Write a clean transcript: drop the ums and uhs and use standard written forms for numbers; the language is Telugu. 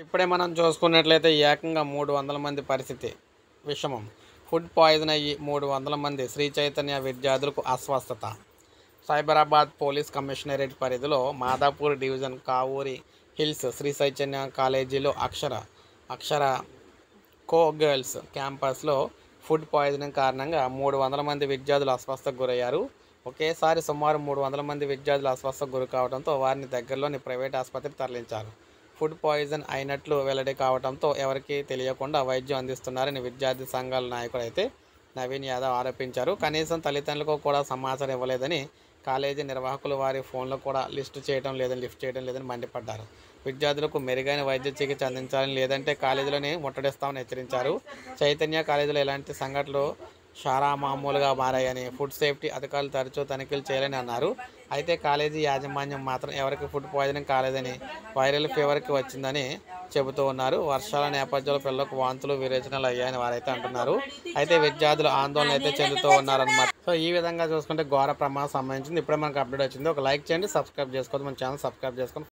ఇప్పుడే మనం చూసుకున్నట్లయితే ఏకంగా 300 మంది పరిస్థితి విషమం. ఫుడ్ పాయిజన్ అయ్యి 300 మంది శ్రీ చైతన్య విద్యార్థులకు అస్వస్థత. సైబరాబాద్ పోలీస్ కమిషనరేట్ పరిధిలో మాదాపూర్ డివిజన్ కావూరి హిల్స్ శ్రీ చైతన్య కాలేజీలో అక్షర కో గర్ల్స్ క్యాంపస్లో ఫుడ్ పాయిజనింగ్ కారణంగా 300 మంది విద్యార్థులు అస్వస్థతకు గురయ్యారు. ఒకేసారి సుమారు 300 మంది విద్యార్థులు అస్వస్థతకు గురి కావడంతో వారిని దగ్గరలోని ప్రైవేట్ ఆసుపత్రికి తరలించారు. ఫుడ్ పాయిజన్ అయినట్లు వెల్లడి కావడంతో ఎవరికీ తెలియకుండా వైద్యం అందిస్తున్నారని విద్యార్థి సంఘాల నాయకుడు అయితే నవీన్ యాదవ్ ఆరోపించారు. కనీసం తల్లిదండ్రులకు కూడా సమాచారం ఇవ్వలేదని, కాలేజీ నిర్వాహకులు వారి ఫోన్లో కూడా లిఫ్ట్ చేయడం లేదని మండిపడ్డారు. విద్యార్థులకు మెరుగైన వైద్య చికిత్స అందించాలని, లేదంటే కాలేజీలోనే ముట్టడిస్తామని హెచ్చరించారు. చైతన్య కాలేజీలో ఇలాంటి సంఘటనలు మామూలుగా మారాయని, ఫుడ్ సేఫ్టీ అధికారులు తరచూ తనిఖీలు చేయాలని అన్నారు. అయితే కాలేజీ యాజమాన్యం మాత్రం ఎవరికి ఫుడ్ పాయిజనింగ్ కాలేదని, వైరల్ ఫీవర్కి వచ్చిందని చెబుతూ ఉన్నారు. వర్షాల నేపథ్యంలో పిల్లలకు వాంతులు విరేచనాలు అయ్యాయని వారైతే అంటున్నారు. అయితే విద్యార్థులు ఆందోళన అయితే చెందుతూ ఉన్నారన్నమాట. సో ఈ విధంగా చూసుకుంటే ఘోర ప్రమాదం సంబంధించింది ఇప్పుడే మనకు అప్డేట్ వచ్చింది. ఒక లైక్ చేయండి, సబ్స్క్రైబ్ చేసుకోవద్దు, మన ఛానల్ సబ్స్క్రైబ్ చేసుకొని